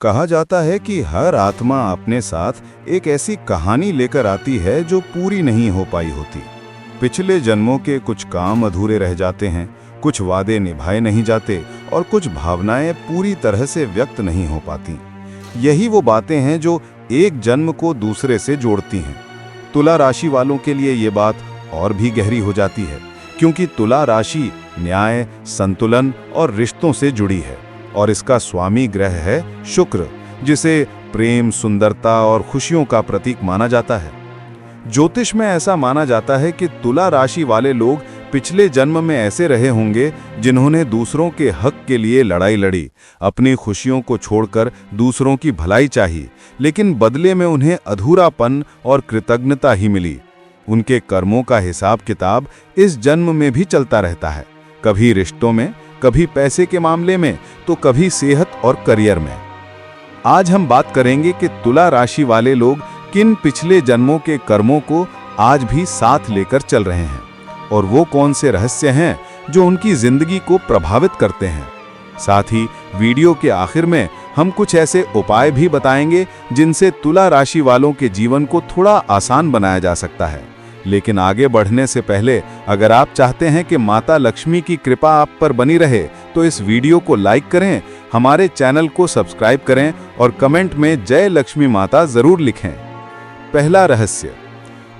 कहा जाता है कि हर आत्मा अपने साथ एक ऐसी कहानी लेकर आती है जो पूरी नहीं हो पाई होती। पिछले जन्मों के कुछ काम अधूरे रह जाते हैं, कुछ वादे निभाए नहीं जाते और कुछ भावनाएं पूरी तरह से व्यक्त नहीं हो पाती। यही वो बातें हैं जो एक जन्म को दूसरे से जोड़ती हैं। तुला राशि वालों के लिए ये बात और भी गहरी हो जाती है, क्योंकि तुला राशि न्याय, संतुलन और रिश्तों से जुड़ी है और इसका स्वामी ग्रह है शुक्र, जिसे प्रेम, सुंदरता और खुशियों का प्रतीक माना जाता है। ज्योतिष में ऐसा माना जाता है कि तुला राशि वाले लोग पिछले जन्म में ऐसे रहे होंगे जिन्होंने दूसरों के हक के लिए लड़ाई लड़ी, अपनी खुशियों को छोड़कर दूसरों की भलाई चाही, लेकिन बदले में उन्हें अधूरापन और कृतज्ञता ही मिली। उनके कर्मों का हिसाब किताब इस जन्म में भी चलता रहता है, कभी रिश्तों में, कभी पैसे के मामले में, तो कभी सेहत और करियर में। आज हम बात करेंगे कि तुला राशि वाले लोग किन पिछले जन्मों के कर्मों को आज भी साथ लेकर चल रहे हैं और वो कौन से रहस्य हैं जो उनकी जिंदगी को प्रभावित करते हैं। साथ ही वीडियो के आखिर में हम कुछ ऐसे उपाय भी बताएंगे जिनसे तुला राशि वालों के जीवन को थोड़ा आसान बनाया जा सकता है। लेकिन आगे बढ़ने से पहले अगर आप चाहते हैं कि माता लक्ष्मी की कृपा आप पर बनी रहे तो इस वीडियो को लाइक करें, हमारे चैनल को सब्सक्राइब करें और कमेंट में जय लक्ष्मी माता जरूर लिखें। पहला रहस्य,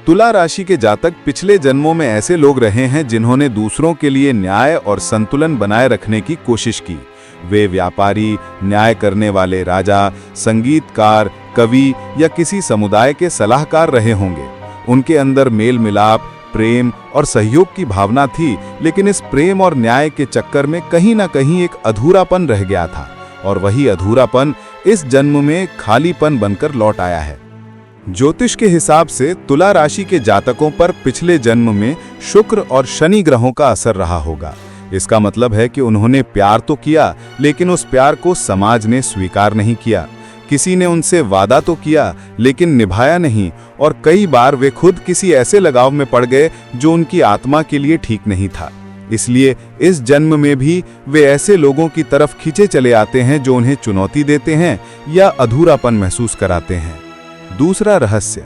तुला राशि के जातक पिछले जन्मों में ऐसे लोग रहे हैं जिन्होंने दूसरों के लिए न्याय और संतुलन बनाए रखने की कोशिश की। वे व्यापारी, न्याय करने वाले राजा, संगीतकार, कवि या किसी समुदाय के सलाहकार रहे होंगे। उनके अंदर मेल मिलाप, प्रेम और सहयोग की भावना थी, लेकिन इस प्रेम और न्याय के चक्कर में कहीं ना कहीं एक अधूरापन रह गया था और वही अधूरापन इस जन्म में खालीपन बनकर लौट आया है। ज्योतिष के हिसाब से तुला राशि के जातकों पर पिछले जन्म में शुक्र और शनि ग्रहों का असर रहा होगा। इसका मतलब है कि उन्होंने प्यार तो किया, लेकिन उस प्यार को समाज ने स्वीकार नहीं किया। किसी ने उनसे वादा तो किया, लेकिन निभाया नहीं, और कई बार वे खुद किसी ऐसे लगाव में पड़ गए जो उनकी आत्मा के लिए ठीक नहीं था। इसलिए इस जन्म में भी वे ऐसे लोगों की तरफ खींचे चले आते हैं जो उन्हें चुनौती देते हैं या अधूरापन महसूस कराते हैं। दूसरा रहस्य,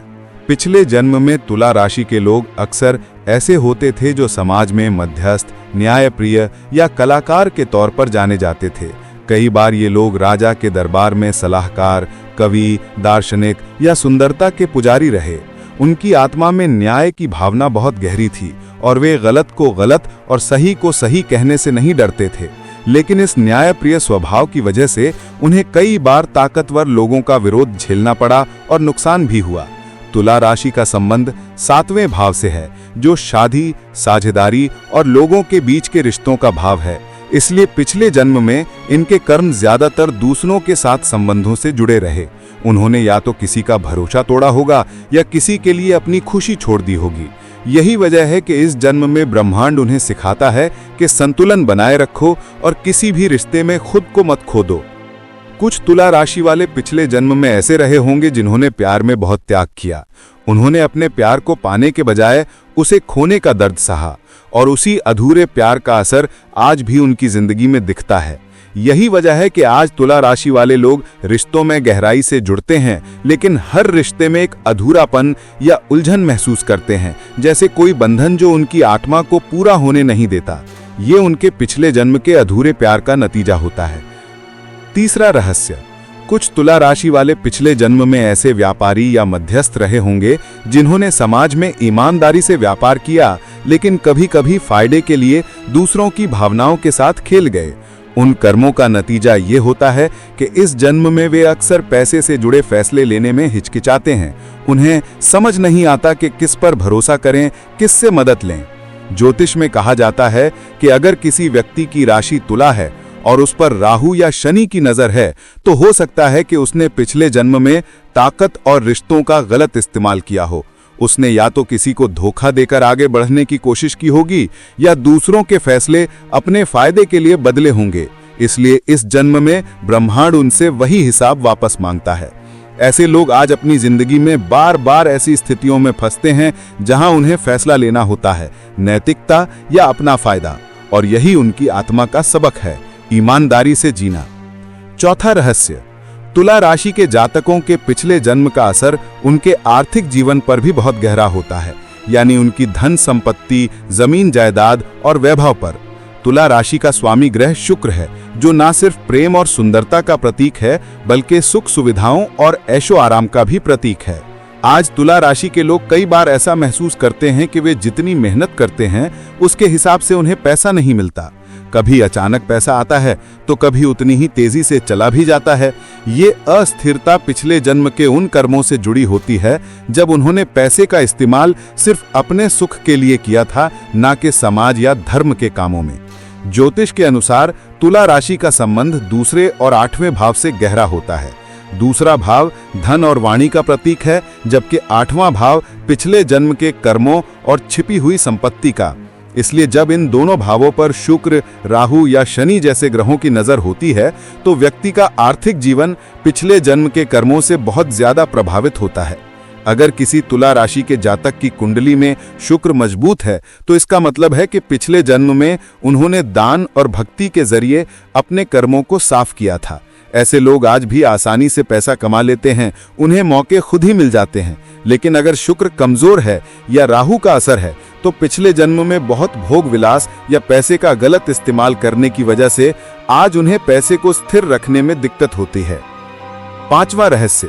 पिछले जन्म में तुला राशि के लोग अक्सर ऐसे होते थे जो समाज में मध्यस्थ, न्यायप्रिय या कलाकार के तौर पर जाने जाते थे। कई बार ये लोग राजा के दरबार में सलाहकार, कवि, दार्शनिक या सुंदरता के पुजारी रहे। उनकी आत्मा में न्याय की भावना बहुत गहरी थी और वे गलत को गलत और सही को सही कहने से नहीं डरते थे। लेकिन इस न्यायप्रिय स्वभाव की वजह से उन्हें कई बार ताकतवर लोगों का विरोध झेलना पड़ा और नुकसान भी हुआ। तुला राशि का संबंध 7वें भाव से है, जो शादी, साझेदारी और लोगों के बीच के रिश्तों का भाव है। इसलिए पिछले जन्म में इनके कर्म ज्यादातर दूसरों के साथ संबंधों से जुड़े रहे। उन्होंने या तो किसी का भरोसा तोड़ा होगा या किसी के लिए अपनी खुशी छोड़ दी होगी। यही वजह है कि इस जन्म में ब्रह्मांड उन्हें सिखाता है कि संतुलन बनाए रखो और किसी भी रिश्ते में खुद को मत खो दो। कुछ तुला राशि वाले पिछले जन्म में ऐसे रहे होंगे जिन्होंने प्यार में बहुत त्याग किया। उन्होंने अपने प्यार को पाने के बजाय उसे खोने का दर्द सहा और उसी अधूरे प्यार का असर आज भी उनकी जिंदगी में दिखता है। यही वजह है कि आज तुला राशि वाले लोग रिश्तों में गहराई से जुड़ते हैं, लेकिन हर रिश्ते में एक अधूरापन या उलझन महसूस करते हैं, जैसे कोई बंधन जो उनकी आत्मा को पूरा होने नहीं देता। ये उनके पिछले जन्म के अधूरे प्यार का नतीजा होता है। तीसरा रहस्य, कुछ तुला राशि वाले पिछले जन्म में ऐसे व्यापारी या मध्यस्थ रहे होंगे जिन्होंने समाज में ईमानदारी से व्यापार किया, लेकिन कभी कभी फायदे के लिए दूसरों की भावनाओं के साथ खेल गए। उन कर्मों का नतीजा ये होता है कि इस जन्म में वे अक्सर पैसे से जुड़े फैसले लेने में हिचकिचाते हैं। उन्हें समझ नहीं आता कि किस पर भरोसा करें, किससे मदद लें। ज्योतिष में कहा जाता है कि अगर किसी व्यक्ति की राशि तुला है और उस पर राहु या शनि की नजर है, तो हो सकता है कि उसने पिछले जन्म में ताकत और रिश्तों का गलत इस्तेमाल किया हो। उसने या तो किसी को धोखा देकर आगे बढ़ने की कोशिश की होगी या दूसरों के फैसले अपने फायदे के लिए बदले होंगे। इसलिए इस जन्म में ब्रह्मांड उनसे वही हिसाब वापस मांगता है। ऐसे लोग आज अपनी जिंदगी में बार बार ऐसी स्थितियों में फंसते हैं जहां उन्हें फैसला लेना होता है, नैतिकता या अपना फायदा, और यही उनकी आत्मा का सबक है, ईमानदारी से जीना। चौथा रहस्य, तुला राशि के जातकों के पिछले जन्म का असर उनके आर्थिक जीवन पर भी बहुत गहरा होता है, यानी उनकी धन संपत्ति, जमीन जायदाद और वैभव पर। तुला राशि का स्वामी ग्रह शुक्र है, जो न सिर्फ प्रेम और सुंदरता का प्रतीक है बल्कि सुख सुविधाओं और ऐशो आराम का भी प्रतीक है। आज तुला राशि के लोग कई बार ऐसा महसूस करते हैं कि वे जितनी मेहनत करते हैं उसके हिसाब से उन्हें पैसा नहीं मिलता। कभी अचानक पैसा आता है तो कभी उतनी ही तेजी से चला भी जाता है। ये अस्थिरता पिछले जन्म के उन कर्मों से जुड़ी होती है जब उन्होंने पैसे का इस्तेमाल सिर्फ अपने सुख के लिए किया था, न कि समाज या धर्म के कामों में। ज्योतिष के अनुसार तुला राशि का संबंध दूसरे और 8वें भाव से गहरा होता है। दूसरा भाव धन और वाणी का प्रतीक है, जबकि 8वां भाव पिछले जन्म के कर्मों और छिपी हुई संपत्ति का। इसलिए जब इन दोनों भावों पर शुक्र, राहु या शनि जैसे ग्रहों की नजर होती है तो व्यक्ति का आर्थिक जीवन पिछले जन्म के कर्मों से बहुत ज्यादा प्रभावित होता है। अगर किसी तुला राशि के जातक की कुंडली में शुक्र मजबूत है तो इसका मतलब है कि पिछले जन्म में उन्होंने दान और भक्ति के जरिए अपने कर्मों को साफ किया था। ऐसे लोग आज भी आसानी से पैसा कमा लेते हैं, उन्हें मौके खुद ही मिल जाते हैं। लेकिन अगर शुक्र कमजोर है या राहु का असर है तो पिछले जन्म में बहुत भोग विलास या पैसे का गलत इस्तेमाल करने की वजह से आज उन्हें पैसे को स्थिर रखने में दिक्कत होती है। 5वां रहस्य,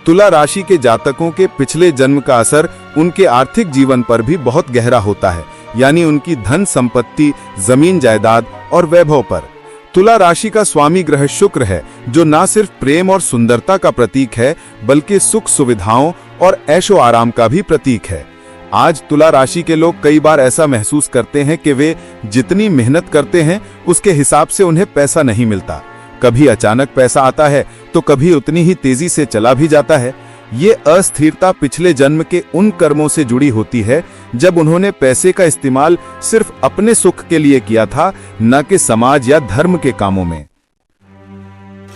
तुला राशि के जातकों के पिछले जन्म का असर उनके आर्थिक जीवन पर भी बहुत गहरा होता है, यानी उनकी धन संपत्ति, जमीन जायदाद और वैभव पर। तुला राशि का स्वामी ग्रह शुक्र है, जो न सिर्फ प्रेम और सुंदरता का प्रतीक है बल्कि सुख सुविधाओं और ऐशो आराम का भी प्रतीक है। आज तुला राशि के लोग कई बार ऐसा महसूस करते हैं कि वे जितनी मेहनत करते हैं उसके हिसाब से उन्हें पैसा नहीं मिलता। कभी अचानक पैसा आता है तो कभी उतनी ही तेजी से चला भी जाता है। ये अस्थिरता पिछले जन्म के उन कर्मों से जुड़ी होती है जब उन्होंने पैसे का इस्तेमाल सिर्फ अपने सुख के लिए किया था, न कि समाज या धर्म के कामों में।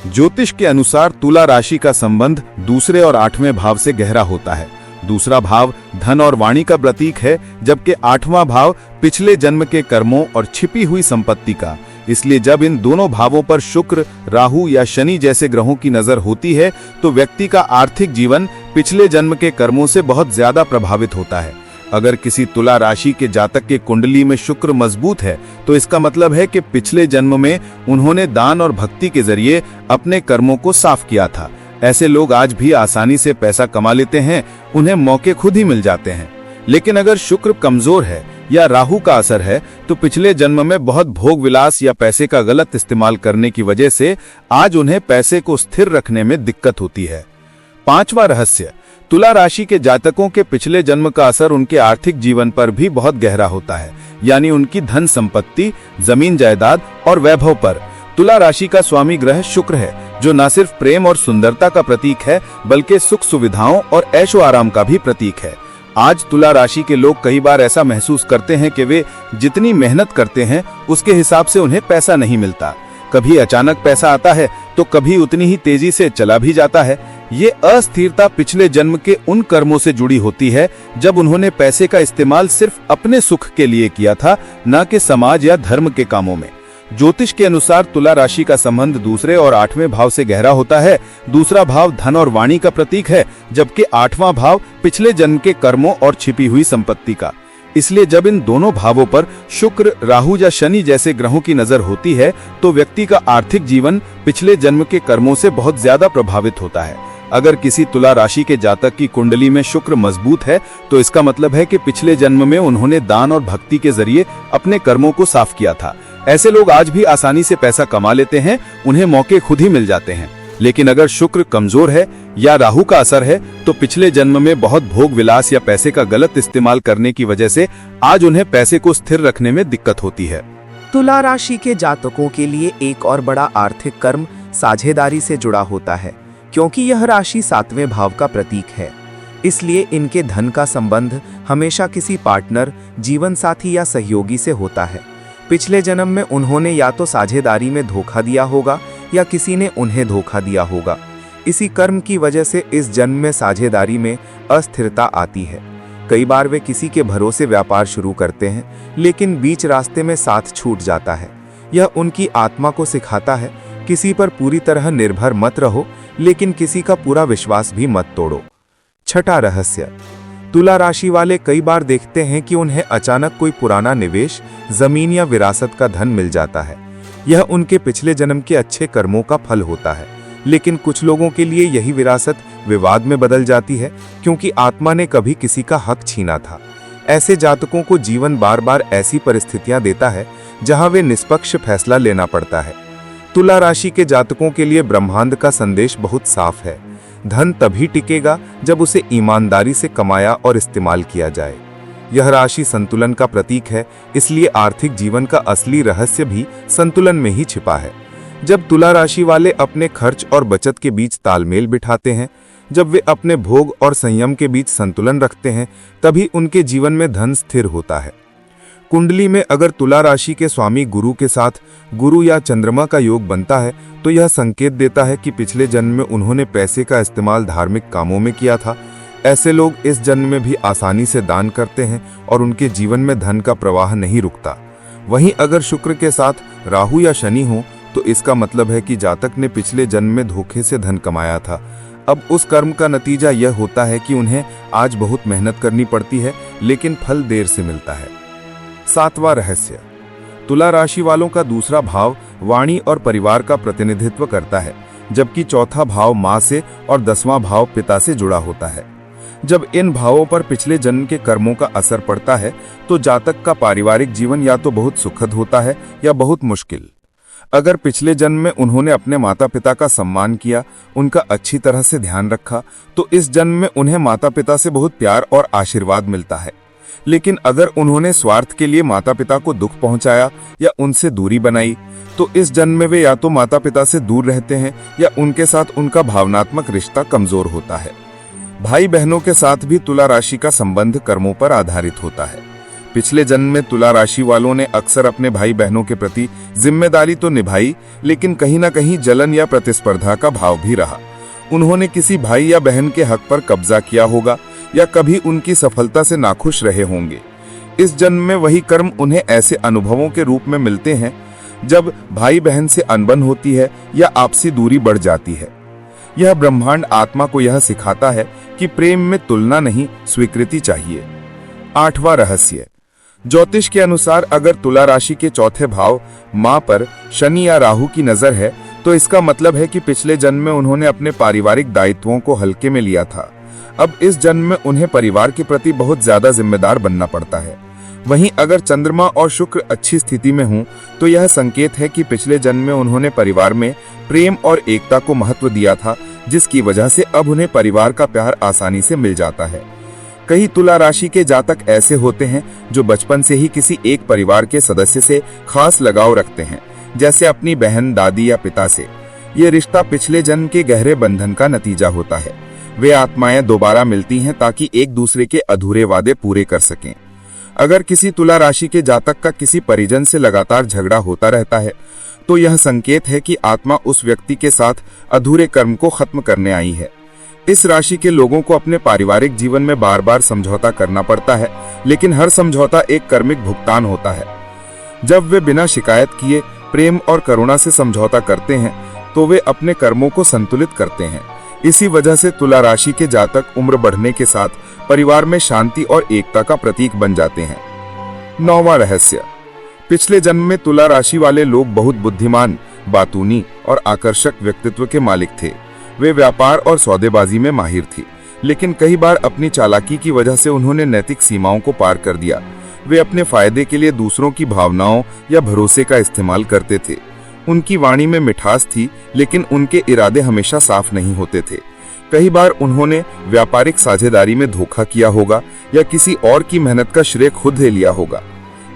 ज्योतिष के अनुसार तुला राशि का संबंध दूसरे और 8वें भाव से गहरा होता है। दूसरा भाव धन और वाणी का प्रतीक है, जबकि 8वां भाव पिछले जन्म के कर्मों और छिपी हुई संपत्ति का। इसलिए जब इन दोनों भावों पर शुक्र, राहु या शनि जैसे ग्रहों की नजर होती है तो व्यक्ति का आर्थिक जीवन पिछले जन्म के कर्मों से बहुत ज्यादा प्रभावित होता है। अगर किसी तुला राशि के जातक के कुंडली में शुक्र मजबूत है तो इसका मतलब है कि पिछले जन्म में उन्होंने दान और भक्ति के जरिए अपने कर्मों को साफ किया था। ऐसे लोग आज भी आसानी से पैसा कमा लेते हैं, उन्हें मौके खुद ही मिल जाते हैं। लेकिन अगर शुक्र कमजोर है या राहु का असर है तो पिछले जन्म में बहुत भोग विलास या पैसे का गलत इस्तेमाल करने की वजह से आज उन्हें पैसे को स्थिर रखने में दिक्कत होती है। 5वां रहस्य, तुला राशि के जातकों के पिछले जन्म का असर उनके आर्थिक जीवन पर भी बहुत गहरा होता है, यानी उनकी धन संपत्ति, जमीन जायदाद और वैभव पर। तुला राशि का स्वामी ग्रह शुक्र है, जो न सिर्फ प्रेम और सुंदरता का प्रतीक है बल्कि सुख सुविधाओं और ऐशो आराम का भी प्रतीक है। आज तुला राशि के लोग कई बार ऐसा महसूस करते हैं कि वे जितनी मेहनत करते हैं उसके हिसाब से उन्हें पैसा नहीं मिलता। कभी अचानक पैसा आता है तो कभी उतनी ही तेजी से चला भी जाता है। ये अस्थिरता पिछले जन्म के उन कर्मों से जुड़ी होती है जब उन्होंने पैसे का इस्तेमाल सिर्फ अपने सुख के लिए किया था, न कि समाज या धर्म के कामों में। ज्योतिष के अनुसार तुला राशि का संबंध दूसरे और 8वें भाव से गहरा होता है। दूसरा भाव धन और वाणी का प्रतीक है, जबकि 8वां भाव पिछले जन्म के कर्मों और छिपी हुई संपत्ति का। इसलिए जब इन दोनों भावों पर शुक्र, राहु या शनि जैसे ग्रहों की नजर होती है तो व्यक्ति का आर्थिक जीवन पिछले जन्म के कर्मों से बहुत ज्यादा प्रभावित होता है। अगर किसी तुला राशि के जातक की कुंडली में शुक्र मजबूत है तो इसका मतलब है कि पिछले जन्म में उन्होंने दान और भक्ति के जरिए अपने कर्मों को साफ किया था। ऐसे लोग आज भी आसानी से पैसा कमा लेते हैं, उन्हें मौके खुद ही मिल जाते हैं। लेकिन अगर शुक्र कमजोर है या राहु का असर है तो पिछले जन्म में बहुत भोग विलास या पैसे का गलत इस्तेमाल करने की वजह से आज उन्हें पैसे को स्थिर रखने में दिक्कत होती है। तुला राशि के जातकों के लिए एक और बड़ा आर्थिक कर्म साझेदारी से जुड़ा होता है, क्योंकि यह राशि 7वें भाव का प्रतीक है। इसलिए इनके धन का संबंध हमेशा किसी पार्टनर, जीवन साथी या सहयोगी से होता है। पिछले जन्म में उन्होंने या तो साझेदारी में धोखा दिया होगा या किसी ने उन्हें धोखा दिया होगा। इसी कर्म की वजह से इस जन्म में साझेदारी में अस्थिरता आती है। कई बार वे किसी के भरोसे व्यापार शुरू करते हैं, लेकिन बीच रास्ते में साथ छूट जाता है। यह उनकी आत्मा को सिखाता है, किसी पर पूरी तरह निर्भर मत रहो, लेकिन किसी का पूरा विश्वास भी मत तोड़ो। छठा रहस्य, तुला राशि वाले कई बार देखते हैं कि उन्हें अचानक कोई पुराना निवेश, जमीन या विरासत का धन मिल जाता है। यह उनके पिछले जन्म के अच्छे कर्मों का फल होता है, लेकिन कुछ लोगों के लिए यही विरासत विवाद में बदल जाती है क्योंकि आत्मा ने कभी किसी का हक छीना था। ऐसे जातकों को जीवन बार बार ऐसी परिस्थितियां देता है जहां वे निष्पक्ष फैसला लेना पड़ता है। तुला राशि के जातकों के लिए ब्रह्मांड का संदेश बहुत साफ है। धन तभी टिकेगा जब उसे ईमानदारी से कमाया और इस्तेमाल किया जाए। यह राशि संतुलन का प्रतीक है, इसलिए आर्थिक जीवन का असली रहस्य भी संतुलन में ही छिपा है। जब तुला राशि वाले अपने खर्च और बचत के बीच तालमेल बिठाते हैं, जब वे अपने भोग और संयम के बीच संतुलन रखते हैं, तभी उनके जीवन में धन स्थिर होता है। कुंडली में अगर तुला राशि के स्वामी गुरु के साथ गुरु या चंद्रमा का योग बनता है तो यह संकेत देता है कि पिछले जन्म में उन्होंने पैसे का इस्तेमाल धार्मिक कामों में किया था। ऐसे लोग इस जन्म में भी आसानी से दान करते हैं और उनके जीवन में धन का प्रवाह नहीं रुकता। वहीं अगर शुक्र के साथ राहु या शनि हो तो इसका मतलब है कि जातक ने पिछले जन्म में धोखे से धन कमाया था। अब उस कर्म का नतीजा यह होता है कि उन्हें आज बहुत मेहनत करनी पड़ती है, लेकिन फल देर से मिलता है। सातवां रहस्य, तुला राशि वालों का दूसरा भाव वाणी और परिवार का प्रतिनिधित्व करता है, जबकि चौथा भाव मां से और 10वां भाव पिता से जुड़ा होता है। जब इन भावों पर पिछले जन्म के कर्मों का असर पड़ता है तो जातक का पारिवारिक जीवन या तो बहुत सुखद होता है या बहुत मुश्किल। अगर पिछले जन्म में उन्होंने अपने माता पिता का सम्मान किया, उनका अच्छी तरह से ध्यान रखा, तो इस जन्म में उन्हें माता पिता से बहुत प्यार और आशीर्वाद मिलता है। लेकिन अगर उन्होंने स्वार्थ के लिए माता पिता को दुख पहुंचाया या उनसे दूरी बनाई, तो इस जन्म में वे या तो माता पिता से दूर रहते हैं या उनके साथ उनका भावनात्मक रिश्ता कमजोर होता है। भाई बहनों के साथ भी तुला राशि का संबंध कर्मों पर आधारित होता है। पिछले जन्म में तुला राशि वालों ने अक्सर अपने भाई बहनों के प्रति जिम्मेदारी तो निभाई, लेकिन कहीं ना कहीं जलन या प्रतिस्पर्धा का भाव भी रहा। उन्होंने किसी भाई या बहन के हक पर कब्जा किया होगा या कभी उनकी सफलता से नाखुश रहे होंगे। इस जन्म में वही कर्म उन्हें ऐसे अनुभवों के रूप में मिलते हैं जब भाई बहन से अनबन होती है या आपसी दूरी बढ़ जाती है। यह ब्रह्मांड आत्मा को यह सिखाता है कि प्रेम में तुलना नहीं, स्वीकृति चाहिए। आठवां रहस्य, ज्योतिष के अनुसार अगर तुला राशि के चौथे भाव मां पर शनि या राहु की नजर है तो इसका मतलब है कि पिछले जन्म में उन्होंने अपने पारिवारिक दायित्वों को हल्के में लिया था। अब इस जन्म में उन्हें परिवार के प्रति बहुत ज्यादा जिम्मेदार बनना पड़ता है। वहीं अगर चंद्रमा और शुक्र अच्छी स्थिति में हों तो यह संकेत है कि पिछले जन्म में उन्होंने परिवार में प्रेम और एकता को महत्व दिया था, जिसकी वजह से अब उन्हें परिवार का प्यार आसानी से मिल जाता है। कई तुला राशि के जातक ऐसे होते हैं जो बचपन से ही किसी एक परिवार के सदस्य से खास लगाव रखते हैं, जैसे अपनी बहन, दादी या पिता से। ये रिश्ता पिछले जन्म के गहरे बंधन का नतीजा होता है। वे आत्माएं दोबारा मिलती हैं ताकि एक दूसरे के अधूरे वादे पूरे कर सकें। अगर किसी तुला राशि के जातक का किसी परिजन से लगातार झगड़ा होता रहता है तो यह संकेत है कि आत्मा उस व्यक्ति के साथ अधूरे कर्म को खत्म करने आई है। इस राशि के लोगों को अपने पारिवारिक जीवन में बार बार समझौता करना पड़ता है, लेकिन हर समझौता एक कर्मिक भुगतान होता है। जब वे बिना शिकायत किए प्रेम और करुणा से समझौता करते हैं तो वे अपने कर्मों को संतुलित करते हैं। इसी वजह से तुला राशि के जातक उम्र बढ़ने के साथ परिवार में शांति और एकता का प्रतीक बन जाते हैं। नौवां रहस्य, पिछले जन्म में तुला राशि वाले लोग बहुत बुद्धिमान, बातूनी और आकर्षक व्यक्तित्व के मालिक थे। वे व्यापार और सौदेबाजी में माहिर थी, लेकिन कई बार अपनी चालाकी की वजह से उन्होंने नैतिक सीमाओं को पार कर दिया। वे अपने फायदे के लिए दूसरों की भावनाओं या भरोसे का इस्तेमाल करते थे। उनकी वाणी में मिठास थी, लेकिन उनके इरादे हमेशा साफ नहीं होते थे। कई बार उन्होंने व्यापारिक साझेदारी में धोखा किया होगा या किसी और की मेहनत का श्रेय खुद ले लिया होगा।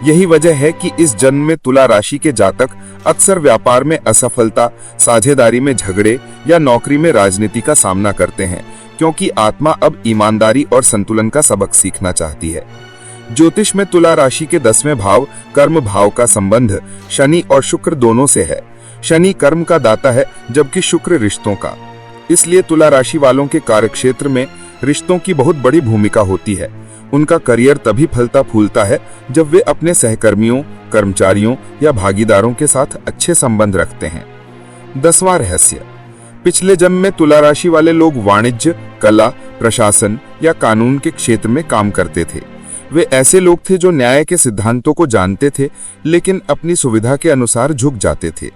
यही वजह है कि इस जन्म में तुला राशि के जातक अक्सर व्यापार में असफलता, साझेदारी में झगड़े या नौकरी में राजनीति का सामना करते हैं, क्योंकि आत्मा अब ईमानदारी और संतुलन का सबक सीखना चाहती है। ज्योतिष में तुला राशि के 10वें भाव कर्म भाव का संबंध शनि और शुक्र दोनों से है। शनि कर्म का दाता है जबकि शुक्र रिश्तों का। इसलिए तुला राशि वालों के कार्यक्षेत्र में रिश्तों की बहुत बड़ी भूमिका होती है। उनका करियर तभी फलता फूलता है जब वे अपने सहकर्मियों, कर्मचारियों या भागीदारों के साथ अच्छे संबंध रखते हैं। 10वां रहस्य, पिछले जन्म में तुला राशि वाले लोग वाणिज्य, कला, प्रशासन या कानून के क्षेत्र में काम करते थे। वे ऐसे लोग थे जो न्याय के सिद्धांतों को जानते थे, लेकिन अपनी सुविधा के अनुसार झुक जाते थे।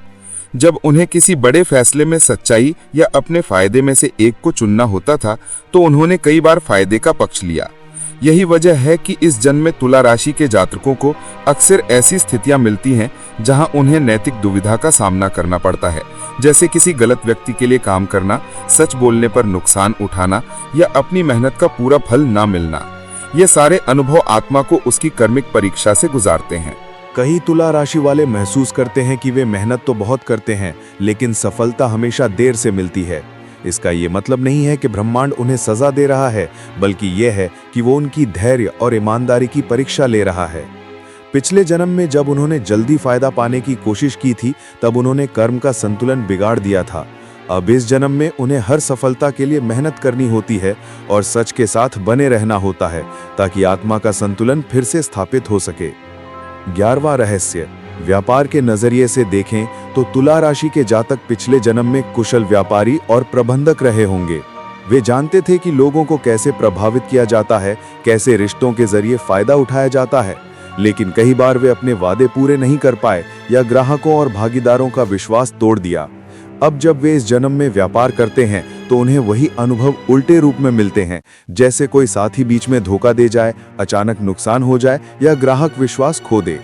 जब उन्हें किसी बड़े फैसले में सच्चाई या अपने फायदे में से एक को चुनना होता था, तो उन्होंने कई बार फायदे का पक्ष लिया। यही वजह है कि इस जन्म में तुला राशि के जातकों को अक्सर ऐसी स्थितियां मिलती हैं जहां उन्हें नैतिक दुविधा का सामना करना पड़ता है, जैसे किसी गलत व्यक्ति के लिए काम करना, सच बोलने पर नुकसान उठाना या अपनी मेहनत का पूरा फल ना मिलना। ये सारे अनुभव आत्मा को उसकी कर्मिक परीक्षा से गुजारते हैं। कई तुला राशि वाले महसूस करते हैं कि वे मेहनत तो बहुत करते हैं, लेकिन सफलता हमेशा देर से मिलती है। इसका ये मतलब नहीं है कि ब्रह्मांड उन्हें सजा दे रहा है, बल्कि यह है कि वो उनकी धैर्य और ईमानदारी की परीक्षा ले रहा है। पिछले जन्म में जब उन्होंने जल्दी फायदा पाने की कोशिश की थी, तब उन्होंने कर्म का संतुलन बिगाड़ दिया था। अब इस जन्म में उन्हें हर सफलता के लिए मेहनत करनी होती है और सच के साथ बने रहना होता है, ताकि आत्मा का संतुलन फिर से स्थापित हो सके। 11वां रहस्य, व्यापार के नजरिए से देखें तो तुला राशि के जातक पिछले जन्म में कुशल व्यापारी और प्रबंधक रहे होंगे। वे जानते थे कि लोगों को कैसे प्रभावित किया जाता है, कैसे रिश्तों के जरिए फायदा उठाया जाता है, लेकिन कई बार वे अपने वादे पूरे नहीं कर पाए या ग्राहकों और भागीदारों का विश्वास तोड़ दिया। अब जब वे इस जन्म में व्यापार करते हैं तो उन्हें वही अनुभव उल्टे रूप में मिलते हैं, जैसे कोई साथी बीच में धोखा दे जाए, अचानक नुकसान हो जाए या ग्राहक विश्वास खो दे।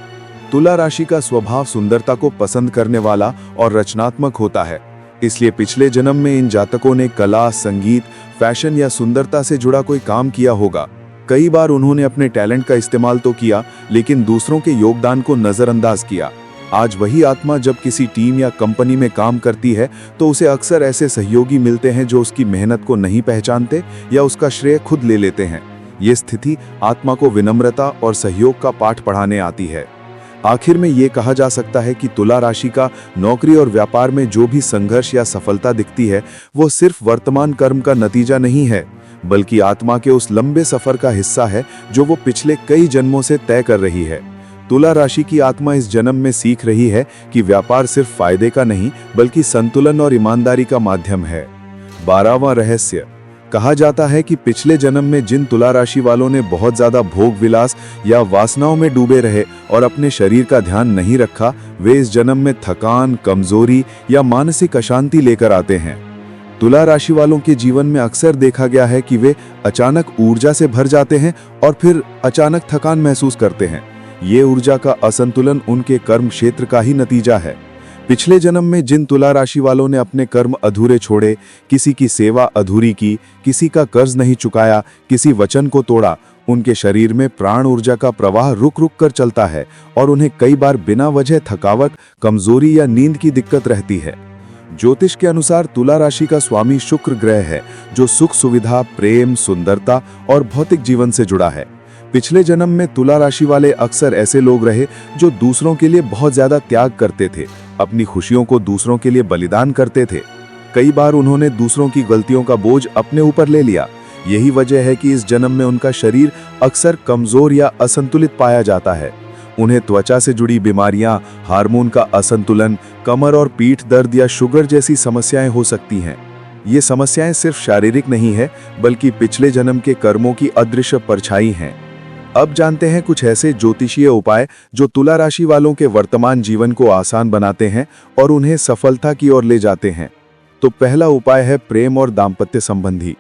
तुला राशि का स्वभाव सुंदरता को पसंद करने वाला और रचनात्मक होता है, इसलिए पिछले जन्म में इन जातकों ने कला, संगीत, फैशन या सुंदरता से जुड़ा कोई काम किया होगा। कई बार उन्होंने अपने टैलेंट का इस्तेमाल तो किया, लेकिन दूसरों के योगदान को नजरअंदाज किया। आज वही आत्मा जब किसी टीम या कंपनी में काम करती है तो उसे अक्सर ऐसे सहयोगी मिलते हैं जो उसकी मेहनत को नहीं पहचानते या उसका श्रेय खुद ले लेते हैं। ये स्थिति आत्मा को विनम्रता और सहयोग का पाठ पढ़ाने आती है। आखिर में ये कहा जा सकता है कि तुला राशि का नौकरी और व्यापार में जो भी संघर्ष या सफलता दिखती है, वो सिर्फ वर्तमान कर्म का नतीजा नहीं है, बल्कि आत्मा के उस लंबे सफर का हिस्सा है जो वो पिछले कई जन्मों से तय कर रही है। तुला राशि की आत्मा इस जन्म में सीख रही है कि व्यापार सिर्फ फायदे का नहीं, बल्कि संतुलन और ईमानदारी का माध्यम है। 12वां रहस्य, कहा जाता है कि पिछले जन्म में जिन तुला राशि वालों ने बहुत ज्यादा भोग विलास या वासनाओं में डूबे रहे और अपने शरीर का ध्यान नहीं रखा, वे इस जन्म में थकान, कमजोरी या मानसिक अशांति लेकर आते हैं। तुला राशि वालों के जीवन में अक्सर देखा गया है कि वे अचानक ऊर्जा से भर जाते हैं और फिर अचानक थकान महसूस करते हैं। ये ऊर्जा का असंतुलन उनके कर्म क्षेत्र का ही नतीजा है। पिछले जन्म में जिन तुला राशि वालों ने अपने कर्म अधूरे छोड़े, किसी की सेवा अधूरी की, किसी का कर्ज नहीं चुकाया, किसी वचन को तोड़ा, उनके शरीर में प्राण ऊर्जा का प्रवाह रुक रुक कर चलता है और उन्हें कई बार बिना वजह थकावट, कमजोरी या नींद की दिक्कत रहती है। ज्योतिष के अनुसार तुला राशि का स्वामी शुक्र ग्रह है, जो सुख सुविधा, प्रेम, सुंदरता और भौतिक जीवन से जुड़ा है। पिछले जन्म में तुला राशि वाले अक्सर ऐसे लोग रहे जो दूसरों के लिए बहुत ज्यादा त्याग करते थे, अपनी खुशियों को दूसरों के लिए बलिदान करते थे। कई बार उन्होंने दूसरों की गलतियों का बोझ अपने ऊपर ले लिया। यही वजह है कि इस जन्म में उनका शरीर अक्सर कमजोर या असंतुलित पाया जाता है। उन्हें त्वचा से जुड़ी बीमारियां, हार्मोन का असंतुलन, कमर और पीठ दर्द या शुगर जैसी समस्याएं हो सकती हैं। ये समस्याएं सिर्फ शारीरिक नहीं है, बल्कि पिछले जन्म के कर्मों की अदृश्य परछाई हैं। अब जानते हैं कुछ ऐसे ज्योतिषीय उपाय जो तुला राशि वालों के वर्तमान जीवन को आसान बनाते हैं और उन्हें सफलता की ओर ले जाते हैं। तो पहला उपाय है प्रेम और दाम्पत्य संबंधी।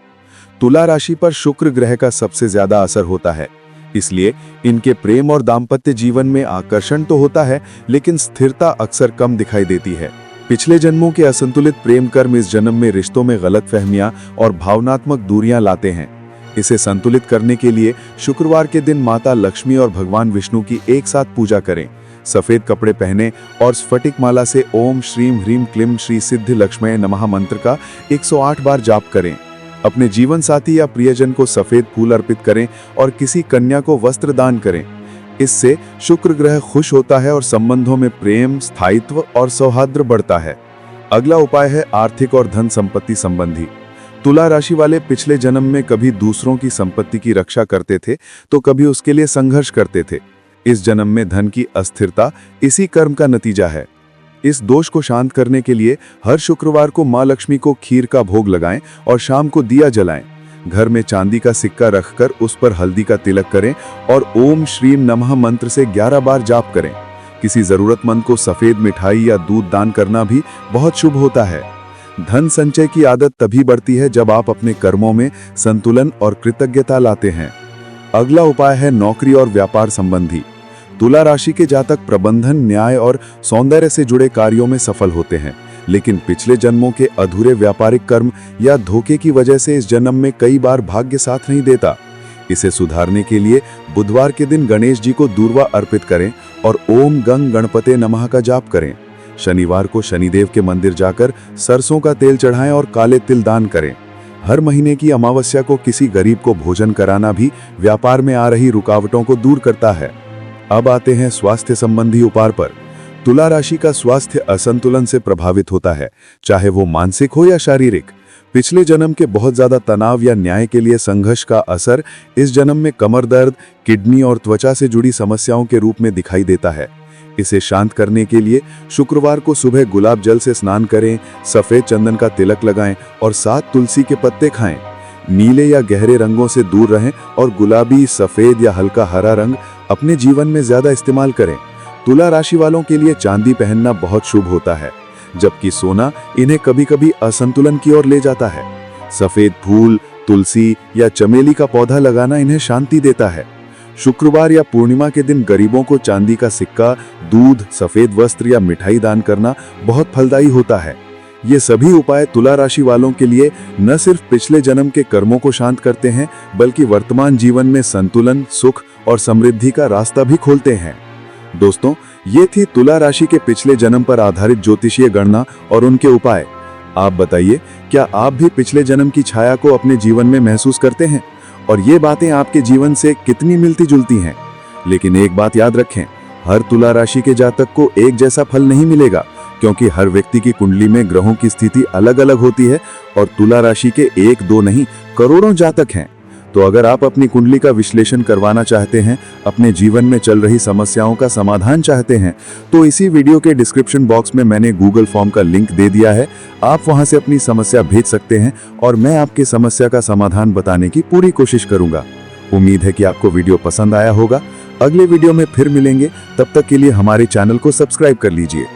तुला राशि पर शुक्र ग्रह का सबसे ज्यादा असर होता है, इसलिए इनके प्रेम और दाम्पत्य जीवन में आकर्षण तो होता है, लेकिन स्थिरता अक्सर कम दिखाई देती है। पिछले जन्मों के असंतुलित प्रेम कर्म इस जन्म में रिश्तों में गलतफहमियां और भावनात्मक दूरियां लाते हैं। इसे संतुलित करने के लिए शुक्रवार के दिन माता लक्ष्मी और भगवान विष्णु की एक साथ पूजा करें। सफेद कपड़े पहने और स्फटिक माला से ओम श्रीम ह्रीम क्लीम श्री सिद्धि लक्ष्मय नमः मंत्र का 108 बार जाप करें। अपने जीवन साथी या प्रियजन को सफेद फूल अर्पित करें और किसी कन्या को वस्त्र दान करें। इससे शुक्र ग्रह खुश होता है और संबंधों में प्रेम, स्थायित्व और सौहार्द बढ़ता है। अगला उपाय है आर्थिक और धन संपत्ति संबंधी। तुला राशि वाले पिछले जन्म में कभी दूसरों की संपत्ति की रक्षा करते थे तो कभी उसके लिए संघर्ष करते थे। इस जन्म में धन की अस्थिरता इसी कर्म का नतीजा है। इस दोष को शांत करने के लिए हर शुक्रवार को माँ लक्ष्मी को खीर का भोग लगाएं और शाम को दिया जलाएं। घर में चांदी का सिक्का रखकर उस पर हल्दी का तिलक करें और ओम श्रीम नमः मंत्र से 11 बार जाप करें। किसी जरूरतमंद को सफेद मिठाई या दूध दान करना भी बहुत शुभ होता है। धन संचय की आदत तभी बढ़ती है जब आप अपने कर्मों में संतुलन और कृतज्ञता लाते हैं। अगला उपाय है नौकरी और व्यापार संबंधी। तुला राशि के जातक प्रबंधन, न्याय और सौंदर्य से जुड़े कार्यों में सफल होते हैं, लेकिन पिछले जन्मों के अधूरे व्यापारिक कर्म या धोखे की वजह से इस जन्म में कई बार भाग्य साथ नहीं देता। इसे सुधारने के लिए बुधवार के दिन गणेश जी को दूर्वा अर्पित करें और ओम गंग गणपते नमः का जाप करें। शनिवार को शनिदेव के मंदिर जाकर सरसों का तेल चढ़ाएं और काले तिल दान करें। हर महीने की अमावस्या को किसी गरीब को भोजन कराना भी व्यापार में आ रही रुकावटों को दूर करता है। अब आते हैं स्वास्थ्य संबंधी उपाय पर। तुला राशि का स्वास्थ्य असंतुलन से प्रभावित होता है, चाहे वो मानसिक हो या शारीरिक। पिछले जन्म के बहुत ज्यादा तनाव या न्याय के लिए संघर्ष का असर इस जन्म में कमर दर्द, किडनी और त्वचा से जुड़ी समस्याओं के रूप में दिखाई देता है। इसे शांत करने के लिए शुक्रवार को सुबह गुलाब जल से स्नान करें, सफेद चंदन का तिलक लगाएं और 7 तुलसी के पत्ते खाएं। नीले या गहरे रंगों से दूर रहें और गुलाबी, सफेद या हल्का हरा रंग अपने जीवन में ज्यादा इस्तेमाल करें। तुला राशि वालों के लिए चांदी पहनना बहुत शुभ होता है, जबकि सोना इन्हें कभी-कभी असंतुलन की ओर ले जाता है। सफेद फूल, तुलसी या चमेली का पौधा लगाना इन्हें शांति देता है। शुक्रवार या पूर्णिमा के दिन गरीबों को चांदी का सिक्का, दूध, सफेद वस्त्र या मिठाई दान करना बहुत फलदायी होता है। ये सभी उपाय तुला राशि वालों के लिए न सिर्फ पिछले जन्म के कर्मों को शांत करते हैं, बल्कि वर्तमान जीवन में संतुलन, सुख और समृद्धि का रास्ता भी खोलते हैं। दोस्तों, ये थी तुला राशि के पिछले जन्म पर आधारित ज्योतिषीय गणना और उनके उपाय। आप बताइए, क्या आप भी पिछले जन्म की छाया को अपने जीवन में महसूस करते हैं? और ये बातें आपके जीवन से कितनी मिलती जुलती हैं? लेकिन एक बात याद रखें, हर तुला राशि के जातक को एक जैसा फल नहीं मिलेगा, क्योंकि हर व्यक्ति की कुंडली में ग्रहों की स्थिति अलग अलग होती है और तुला राशि के 1-2 नहीं, करोड़ों जातक हैं। तो अगर आप अपनी कुंडली का विश्लेषण करवाना चाहते हैं, अपने जीवन में चल रही समस्याओं का समाधान चाहते हैं, तो इसी वीडियो के डिस्क्रिप्शन बॉक्स में मैंने गूगल फॉर्म का लिंक दे दिया है। आप वहां से अपनी समस्या भेज सकते हैं और मैं आपकी समस्या का समाधान बताने की पूरी कोशिश करूंगा। उम्मीद है कि आपको वीडियो पसंद आया होगा। अगले वीडियो में फिर मिलेंगे, तब तक के लिए हमारे चैनल को सब्सक्राइब कर लीजिए।